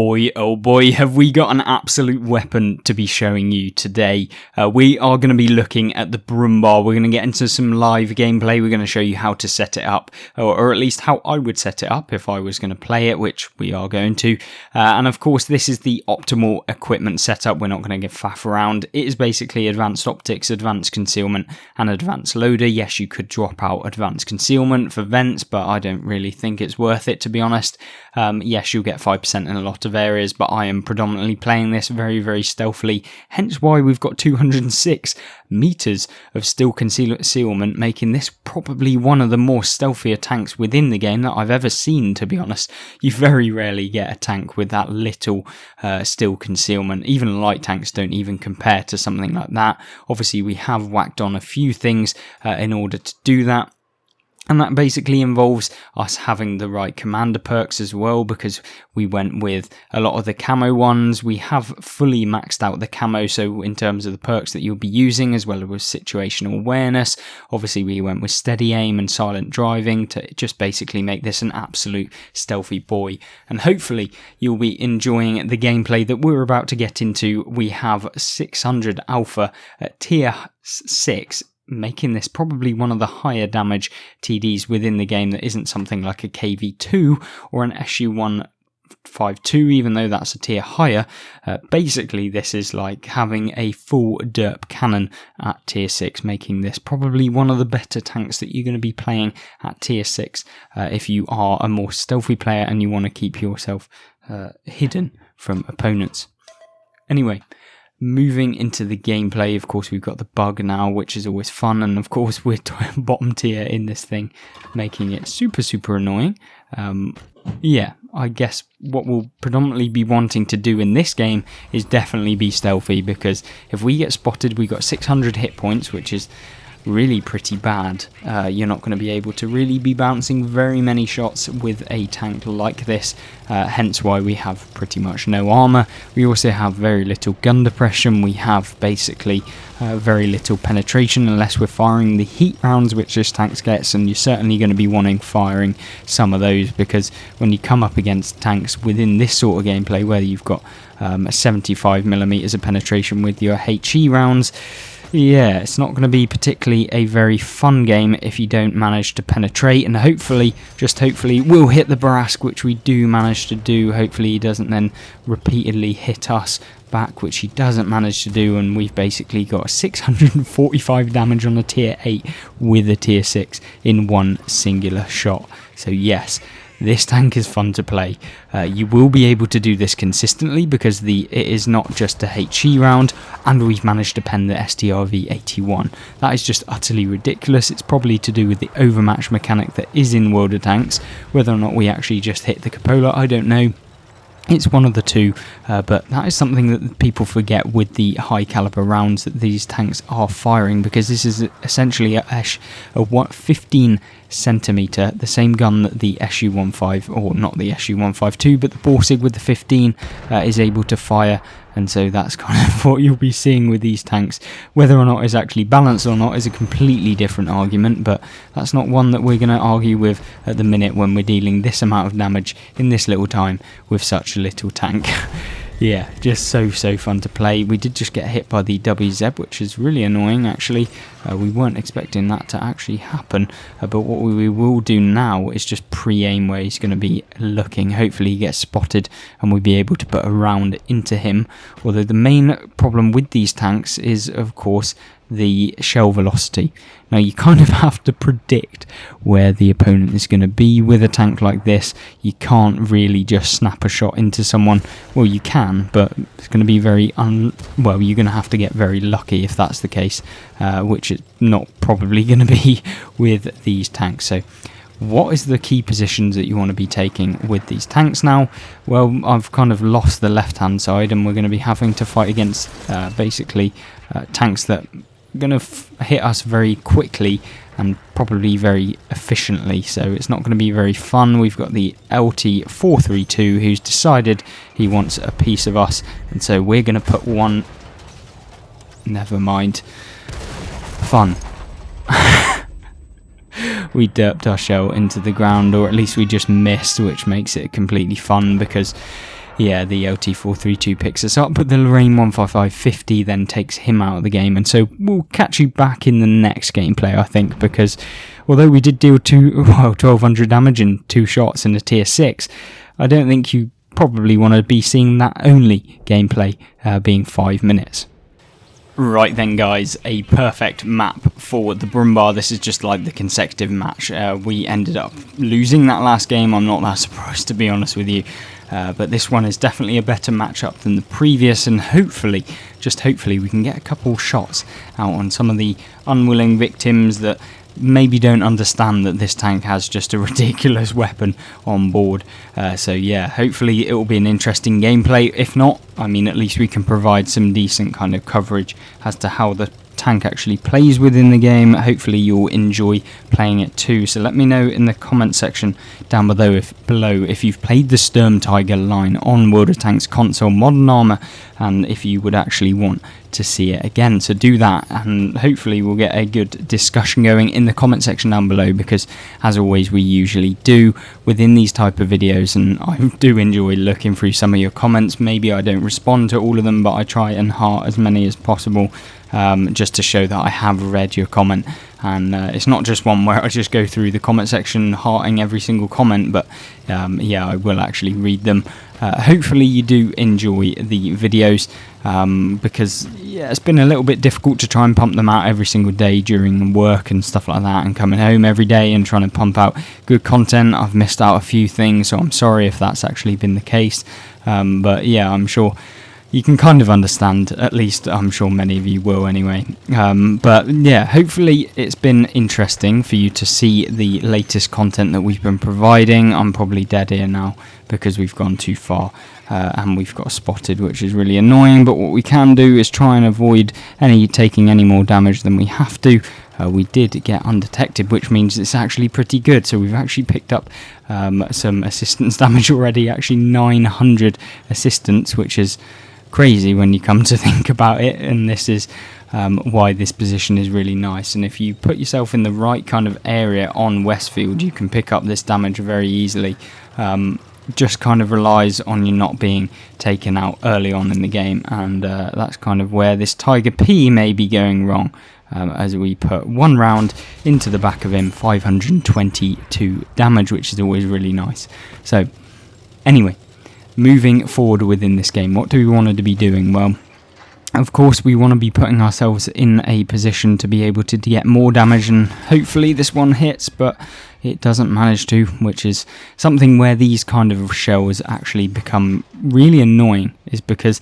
oh boy, have we got an absolute weapon to be showing you today. We are going to be looking at the brumbar. We're going to get into some live gameplay. We're going to show you how to set it up, or at least how I would set it up if I was going to play it, which we are going to. And of course, this is the optimal equipment setup. We're not going to get faff around. It is basically advanced optics, advanced concealment, and advanced loader. Yes, you could drop out advanced concealment for vents, but I don't really think it's worth it, to be honest. Yes, you'll get 5% in a lot of areas, but I am predominantly playing this very, very stealthily, hence why we've got 206 meters of still concealment, making this probably one of the more stealthier tanks within the game that I've ever seen, to be honest. You very rarely get a tank with that little still concealment. Even light tanks don't even compare to something like that. Obviously, we have whacked on a few things in order to do that. And that basically involves us having the right commander perks as well, because we went with a lot of the camo ones. We have fully maxed out the camo, so in terms of the perks that you'll be using, as well as with situational awareness. Obviously, we went with steady aim and silent driving to just basically make this an absolute stealthy boy. And hopefully, you'll be enjoying the gameplay that we're about to get into. We have 600 alpha at tier 6. Making this probably one of the higher damage TDs within the game that isn't something like a KV2 or an SU-152, even though that's a tier higher. Basically, this is like having a full derp cannon at tier 6, making this probably one of the better tanks that you're going to be playing at tier 6 if you are a more stealthy player and you want to keep yourself hidden from opponents. Anyway, moving into the gameplay, of course, we've got the bug now, which is always fun, and of course, we're bottom tier in this thing, making it super, super annoying. Yeah, I guess what we'll predominantly be wanting to do in this game is definitely be stealthy, because if we get spotted, we got 600 hit points, which is really pretty bad. You're not going to be able to really be bouncing very many shots with a tank like this, hence why we have pretty much no armor. We also have very little gun depression. We have basically very little penetration unless we're firing the heat rounds which this tank gets, and you're certainly going to be wanting firing some of those, because when you come up against tanks within this sort of gameplay where you've got 75mm of penetration with your HE rounds, yeah, it's not going to be particularly a very fun game if you don't manage to penetrate, and hopefully, just hopefully, we'll hit the Barask, which we do manage to do. Hopefully he doesn't then repeatedly hit us back, which he doesn't manage to do, and we've basically got 645 damage on a tier 8 with a tier 6 in one singular shot. So yes, this tank is fun to play. You will be able to do this consistently because it is not just a HE round, and we've managed to pen the STRV-81. That is just utterly ridiculous. It's probably to do with the overmatch mechanic that is in World of Tanks. Whether or not we actually just hit the cupola, I don't know. It's one of the two, but that is something that people forget with the high caliber rounds that these tanks are firing, because this is essentially a 15 centimeter, the same gun that the SU-15, or not the SU-152, but the Borsig with the 15 is able to fire. And so that's kind of what you'll be seeing with these tanks. Whether or not it's actually balanced or not is a completely different argument, but that's not one that we're going to argue with at the minute when we're dealing this amount of damage in this little time with such a little tank. Yeah, just so fun to play. We did just get hit by the WZ, which is really annoying, actually. We weren't expecting that to actually happen, but what we will do now is just pre-aim where he's going to be looking. Hopefully he gets spotted and we'll be able to put a round into him. Although the main problem with these tanks is, of course, the shell velocity. Now, you kind of have to predict where the opponent is going to be with a tank like this. You can't really just snap a shot into someone. Well, you can, but it's going to be very well, you're going to have to get very lucky if that's the case, which is not probably going to be with these tanks. So what is the key positions that you want to be taking with these tanks now? Well, I've kind of lost the left-hand side, and we're going to be having to fight against basically tanks that are going to hit us very quickly and probably very efficiently, so it's not going to be very fun. We've got the LT-432 who's decided he wants a piece of us, and so we're going to put one... Never mind. Fun. We derped our shell into the ground, or at least we just missed, which makes it completely fun because, yeah, the LT432 picks us up, but the Lorraine 155-50 then takes him out of the game. And so we'll catch you back in the next gameplay, I think, because although we did deal 1200 damage in 2 shots in a tier 6, I don't think you probably want to be seeing that only gameplay being 5 minutes. Right then guys, a perfect map for the Brumbar. This is just like the consecutive match. We ended up losing that last game. I'm not that surprised, to be honest with you. But this one is definitely a better matchup than the previous, and hopefully, just hopefully, we can get a couple shots out on some of the unwilling victims that maybe don't understand that this tank has just a ridiculous weapon on board. So yeah, hopefully it will be an interesting gameplay. If not, I mean, at least we can provide some decent kind of coverage as to how the tank actually plays within the game. Hopefully you'll enjoy playing it too. So let me know in the comment section down below if you've played the Sturmtiger line on World of Tanks console Modern Armour, and if you would actually want to see it again. So do that, and hopefully we'll get a good discussion going in the comment section down below, because as always we usually do within these type of videos, and I do enjoy looking through some of your comments. Maybe I don't respond to all of them, but I try and heart as many as possible, just to show that I have read your comment. And it's not just one where I just go through the comment section hearting every single comment, but yeah, I will actually read them. Hopefully you do enjoy the videos, because yeah, it's been a little bit difficult to try and pump them out every single day during work and stuff like that, and coming home every day and trying to pump out good content. I've missed out a few things, so I'm sorry if that's actually been the case, but yeah, I'm sure you can kind of understand, at least I'm sure many of you will anyway. But yeah, hopefully it's been interesting for you to see the latest content that we've been providing. I'm probably dead here now because we've gone too far, and we've got spotted, which is really annoying. But what we can do is try and avoid taking any more damage than we have to. We did get undetected, which means it's actually pretty good. So we've actually picked up some assistance damage already, actually 900 assistance, which is crazy when you come to think about it, and this is why this position is really nice. And if you put yourself in the right kind of area on Westfield, you can pick up this damage very easily. Just kind of relies on you not being taken out early on in the game, and that's kind of where this Tiger P may be going wrong, as we put one round into the back of him, 522 damage, which is always really nice. So anyway, moving forward within this game, what do we want to be doing? Well, of course we want to be putting ourselves in a position to be able to get more damage, and hopefully this one hits, but it doesn't manage to, which is something where these kind of shells actually become really annoying, is because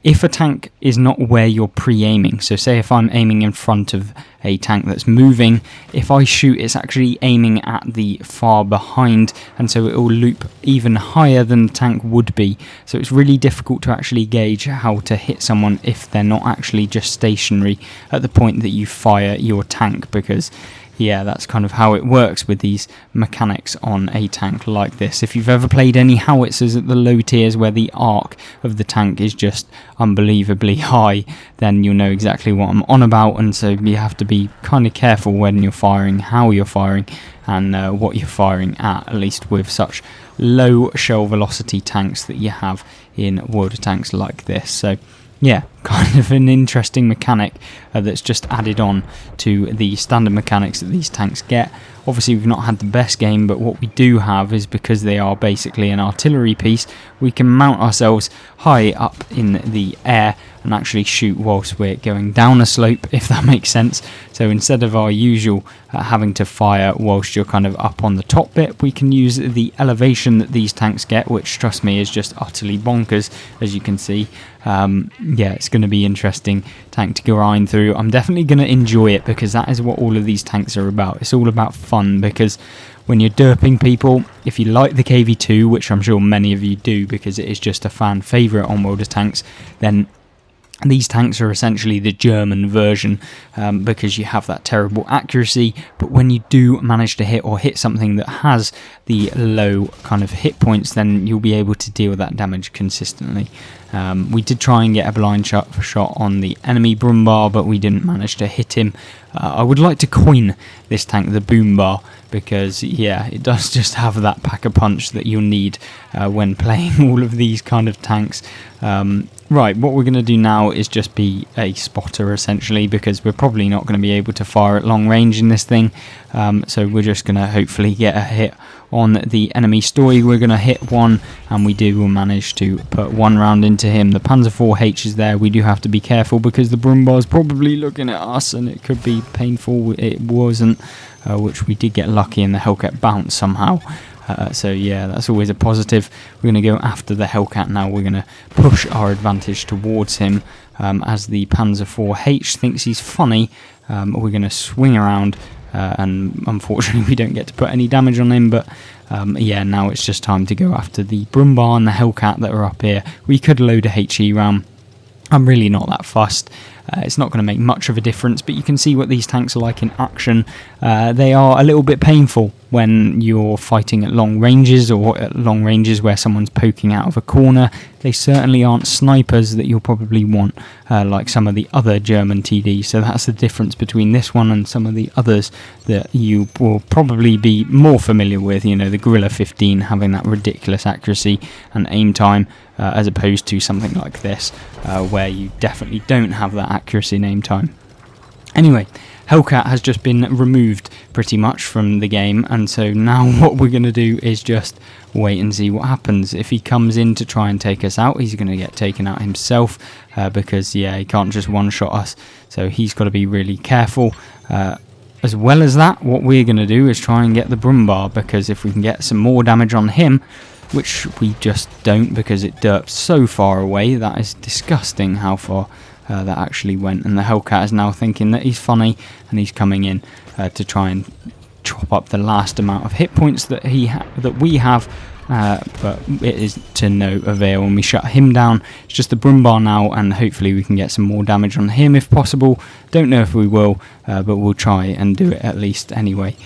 if a tank is not where you're pre-aiming, so say if I'm aiming in front of a tank that's moving, if I shoot, it's actually aiming at the far behind, and so it will loop even higher than the tank would be. So it's really difficult to actually gauge how to hit someone if they're not actually just stationary at the point that you fire your tank, because yeah, that's kind of how it works with these mechanics on a tank like this. If you've ever played any howitzers at the low tiers where the arc of the tank is just unbelievably high, then you'll know exactly what I'm on about. And so you have to be kind of careful when you're firing, how you're firing, and what you're firing at least with such low shell velocity tanks that you have in World of Tanks like this. So yeah, kind of an interesting mechanic that's just added on to the standard mechanics that these tanks get. Obviously we've not had the best game, but what we do have is, because they are basically an artillery piece, we can mount ourselves high up in the air and actually shoot whilst we're going down a slope, if that makes sense. So instead of our usual having to fire whilst you're kind of up on the top bit, we can use the elevation that these tanks get, which, trust me, is just utterly bonkers, as you can see. Yeah, it's going to be interesting tank to grind through. I'm definitely going to enjoy it, because that is what all of these tanks are about. It's all about fun, because when you're derping people, if you like the KV2, which I'm sure many of you do because it is just a fan favourite on World of Tanks, then These tanks are essentially the German version because you have that terrible accuracy, but when you do manage to hit something that has the low kind of hit points, then you'll be able to deal with that damage consistently. We did try and get a blind shot on the enemy brumbar, but we didn't manage to hit him. I would like to coin this tank the boombar, because yeah, it does just have that pack-a-punch that you'll need when playing all of these kind of tanks. Right, what we're going to do now is just be a spotter essentially, because we're probably not going to be able to fire at long range in this thing. So we're just going to hopefully get a hit on the enemy story. We're going to hit one, and we do manage to put one round into him. The Panzer IV-H is there. We do have to be careful because the brumbar is probably looking at us, and it could be painful. It wasn't, which we did get lucky, and the Hellcat bounced somehow. So yeah, that's always a positive. We're going to go after the Hellcat now. We're going to push our advantage towards him as the Panzer IV-H thinks he's funny. We're going to swing around, and unfortunately we don't get to put any damage on him, but yeah, now it's just time to go after the brumbar and the Hellcat that are up here. We could load a HE round. I'm really not that fussed. It's not going to make much of a difference, but you can see what these tanks are like in action. They are a little bit painful when you're fighting at long ranges, or at long ranges where someone's poking out of a corner. They certainly aren't snipers that you'll probably want, like some of the other German TDs. So that's the difference between this one and some of the others that you will probably be more familiar with. You know, the Gorilla 15 having that ridiculous accuracy and aim time, as opposed to something like this, where you definitely don't have that accuracy and aim time. Anyway, Hellcat has just been removed pretty much from the game, and so now what we're going to do is just wait and see what happens. If he comes in to try and take us out, he's going to get taken out himself, because yeah, he can't just one-shot us, so he's got to be really careful. As well as that, what we're going to do is try and get the brumbar, because if we can get some more damage on him, which we just don't because it derps so far away, that is disgusting how far that actually went. And the Hellcat is now thinking that he's funny, and he's coming in to try and chop up the last amount of hit points that we have, but it is to no avail, and we shut him down. It's just the brumbar now, and hopefully we can get some more damage on him if possible. Don't know if we will, but we'll try and do it at least anyway,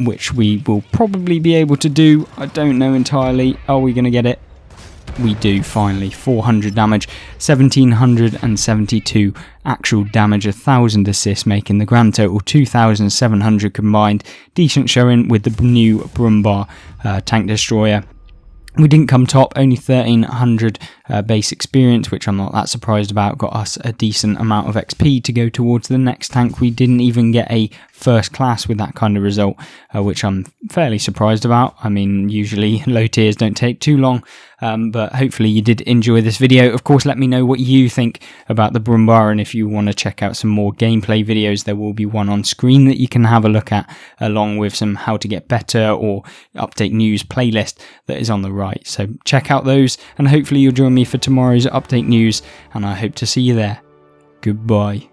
which we will probably be able to do. I don't know entirely. Are we going to get it? We do, finally. 400 damage, 1772 actual damage, 1000 assists, making the grand total 2700 combined. Decent showing with the new brumbar tank destroyer. We didn't come top, only 1300 base experience, which I'm not that surprised about. Got us a decent amount of XP to go towards the next tank. We didn't even get a first class with that kind of result, which I'm fairly surprised about. I mean, usually low tiers don't take too long, but hopefully you did enjoy this video. Of course, let me know what you think about the brumbar, and if you want to check out some more gameplay videos, there will be one on screen that you can have a look at, along with some how to get better or update news playlist that is on the right. So check out those, and hopefully you'll join me for tomorrow's update news, and I hope to see you there. Goodbye.